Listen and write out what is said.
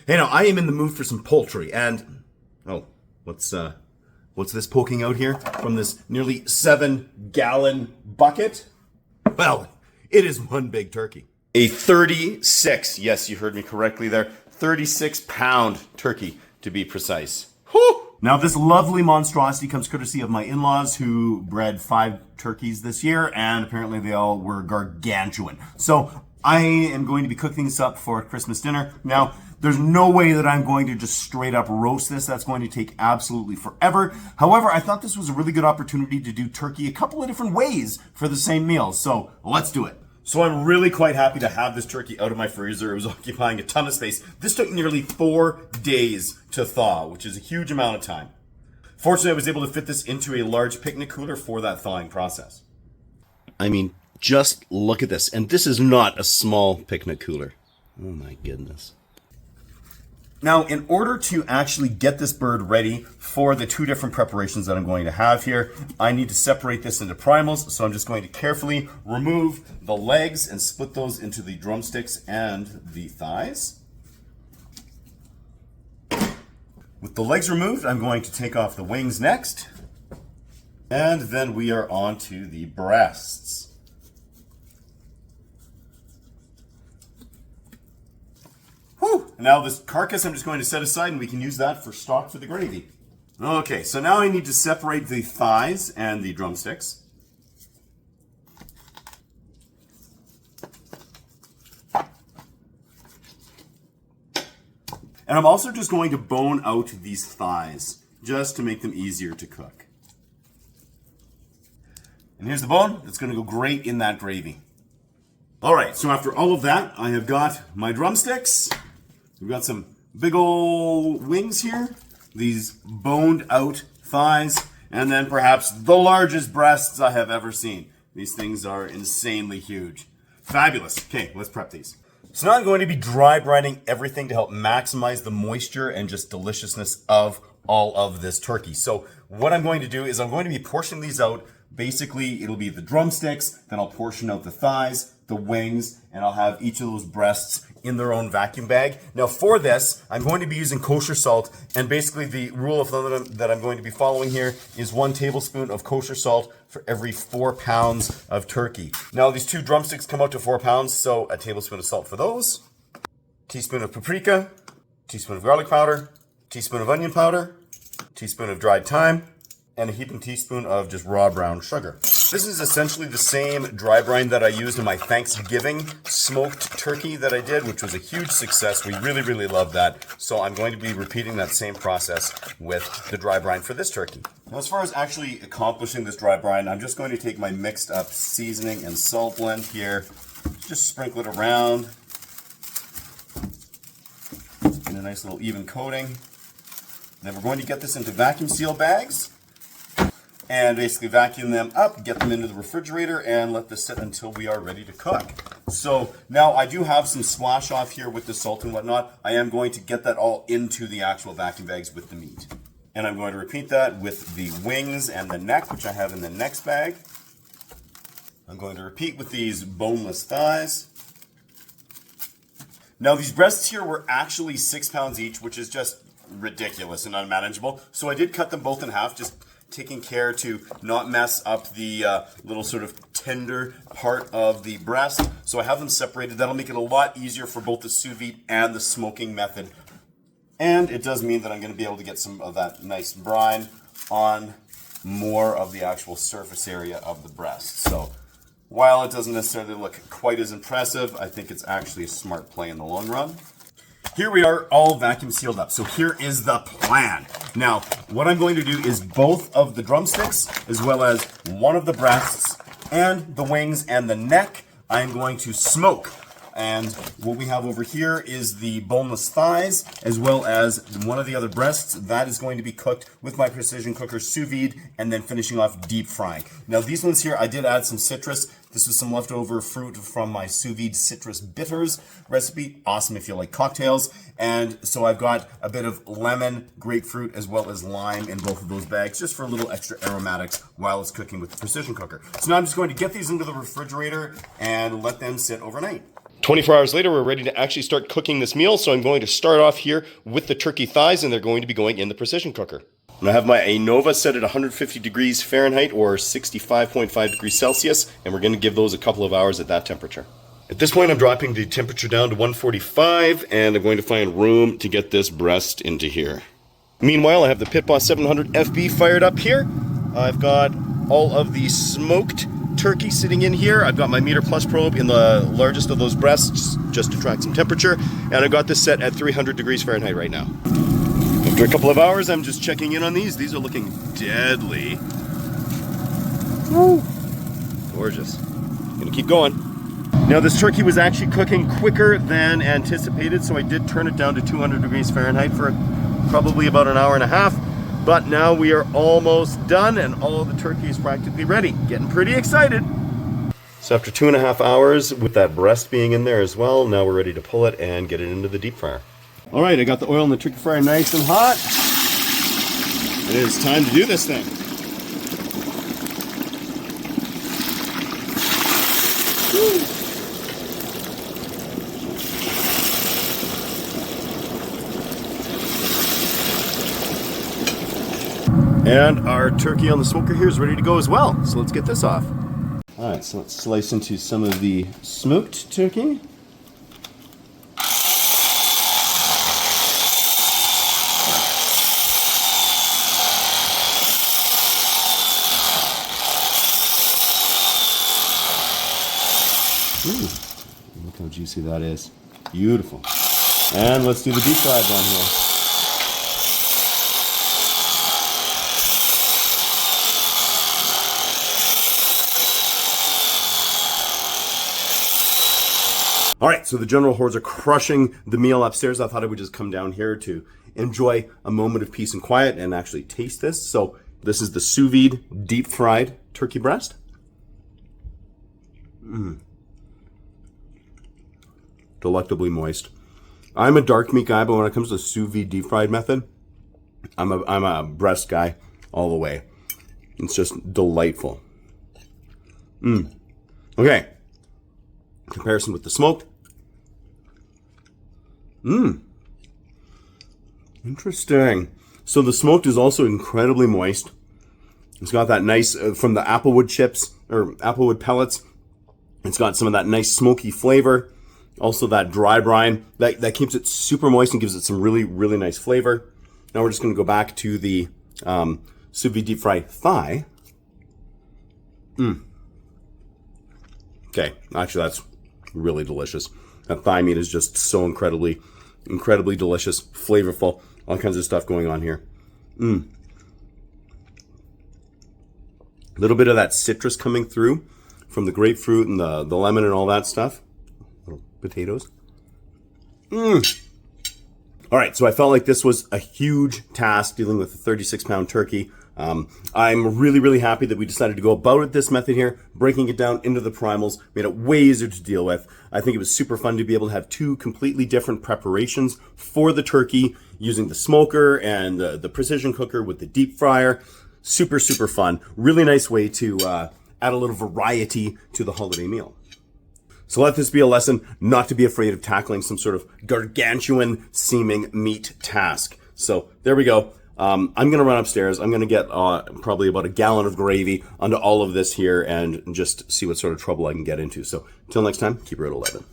Hey, now I am in the mood for some poultry, and what's this poking out here from this nearly 7-gallon bucket? Well, it is one big turkey. A 36, yes, you heard me correctly there, 36-pound turkey to be precise. Whew! Now, this lovely monstrosity comes courtesy of my in-laws who bred 5 turkeys this year, and apparently they all were gargantuan. So I am going to be cooking this up for Christmas dinner. Now, there's no way that I'm going to just straight up roast this. That's going to take absolutely forever. However, I thought this was a really good opportunity to do turkey a couple of different ways for the same meal. So let's do it. So I'm really quite happy to have this turkey out of my freezer. It was occupying a ton of space. This took nearly 4 days to thaw, which is a huge amount of time. Fortunately, I was able to fit this into a large picnic cooler for that thawing process. I mean, just look at this. And this is not a small picnic cooler. Oh my goodness. Now, in order to actually get this bird ready for the 2 different preparations that I'm going to have here, I need to separate this into primals. So I'm just going to carefully remove the legs and split those into the drumsticks and the thighs. With the legs removed, I'm going to take off the wings next. And then we are on to the breasts. Whew. Now this carcass I'm just going to set aside and we can use that for stock for the gravy. Okay, so now I need to separate the thighs and the drumsticks. And I'm also just going to bone out these thighs, just to make them easier to cook. And here's the bone. That's going to go great in that gravy. All right, so after all of that, I have got my drumsticks. We've got some big old wings here, these boned out thighs, and then perhaps the largest breasts I have ever seen. These things are insanely huge. Fabulous. Okay, let's prep these. So now I'm going to be dry brining everything to help maximize the moisture and just deliciousness of all of this turkey. So what I'm going to do is I'm going to be portioning these out. Basically, it'll be the drumsticks, then I'll portion out the thighs, the wings, and I'll have each of those breasts in their own vacuum bag. Now for this, I'm going to be using kosher salt, and basically the rule of thumb that I'm going to be following here is 1 tablespoon of kosher salt for every 4 pounds of turkey. Now these 2 drumsticks come out to 4 pounds, so a tablespoon of salt for those, teaspoon of paprika, teaspoon of garlic powder, teaspoon of onion powder, teaspoon of dried thyme, and a heaping teaspoon of just raw brown sugar. This is essentially the same dry brine that I used in my Thanksgiving smoked turkey that I did, which was a huge success. We really, really loved that. So I'm going to be repeating that same process with the dry brine for this turkey. Now, as far as actually accomplishing this dry brine, I'm just going to take my mixed up seasoning and salt blend here, just sprinkle it around in a nice little even coating. Then we're going to get this into vacuum seal bags and basically vacuum them up, get them into the refrigerator, and let this sit until we are ready to cook. So now I do have some splash off here with the salt and whatnot. I am going to get that all into the actual vacuum bags with the meat. And I'm going to repeat that with the wings and the neck, which I have in the next bag. I'm going to repeat with these boneless thighs. Now these breasts here were actually 6 pounds each, which is just ridiculous and unmanageable. So I did cut them both in half, just taking care to not mess up the little sort of tender part of the breast. So I have them separated. That'll make it a lot easier for both the sous vide and the smoking method. And it does mean that I'm going to be able to get some of that nice brine on more of the actual surface area of the breast. So while it doesn't necessarily look quite as impressive, I think it's actually a smart play in the long run. Here we are, all vacuum sealed up. So here is the plan. Now, what I'm going to do is both of the drumsticks, as well as one of the breasts, and the wings and the neck, I'm going to smoke. And what we have over here is the boneless thighs, as well as one of the other breasts. That is going to be cooked with my precision cooker sous vide, and then finishing off deep frying. Now these ones here, I did add some citrus. This is some leftover fruit from my sous vide citrus bitters recipe. Awesome if you like cocktails. And so I've got a bit of lemon, grapefruit, as well as lime in both of those bags, just for a little extra aromatics while it's cooking with the precision cooker. So now I'm just going to get these into the refrigerator and let them sit overnight. 24 hours later, we're ready to actually start cooking this meal. So I'm going to start off here with the turkey thighs, and they're going to be going in the precision cooker. And I have my Anova set at 150 degrees Fahrenheit or 65.5 degrees Celsius, and we're going to give those a couple of hours at that temperature. At this point, I'm dropping the temperature down to 145, and I'm going to find room to get this breast into here. Meanwhile, I have the Pit Boss 700 FB fired up here. I've got all of the smoked turkey sitting in here. I've got my meter plus probe in the largest of those breasts just to track some temperature, and I've got this set at 300 degrees Fahrenheit right now. After a couple of hours, I'm just checking in on these. These are looking deadly. Woo. Gorgeous. Gonna keep going. Now this turkey was actually cooking quicker than anticipated, so I did turn it down to 200 degrees Fahrenheit for probably about an hour and a half. But now we are almost done, and all of the turkey is practically ready. Getting pretty excited. So after 2.5 hours, with that breast being in there as well, now we're ready to pull it and get it into the deep fryer. All right, I got the oil in the turkey fryer nice and hot. It is time to do this thing. Woo. And our turkey on the smoker here is ready to go as well. So let's get this off. All right, so let's slice into some of the smoked turkey. Ooh, look how juicy that is. Beautiful. And let's do the deep fried one here. All right, so the general hordes are crushing the meal upstairs. I thought I would just come down here to enjoy a moment of peace and quiet and actually taste this. So this is the sous vide deep fried turkey breast. Delectably moist. I'm a dark meat guy, but when it comes to sous vide deep fried method, I'm a breast guy all the way. It's just delightful. Okay. Comparison with the smoked. Interesting. So the smoked is also incredibly moist. It's got that nice, from the applewood chips, or applewood pellets, it's got some of that nice smoky flavor. Also that dry brine, that keeps it super moist and gives it some really, really nice flavor. Now we're just going to go back to the sous vide deep fried thigh. Okay, actually that's really delicious. That thigh meat is just so incredibly delicious, flavorful, all kinds of stuff going on here. A little bit of that citrus coming through from the grapefruit and the lemon and all that stuff. Little potatoes. All right, so I felt like this was a huge task dealing with a 36-pound turkey. I'm really happy that we decided to go about it this method here, breaking it down into the primals, made it way easier to deal with. I think it was super fun to be able to have two completely different preparations for the turkey using the smoker and the precision cooker with the deep fryer. Super fun. Really nice way to add a little variety to the holiday meal. So let this be a lesson not to be afraid of tackling some sort of gargantuan seeming meat task. So there we go. I'm going to run upstairs. I'm going to get probably about a gallon of gravy onto all of this here and just see what sort of trouble I can get into. So until next time, keep it at 11.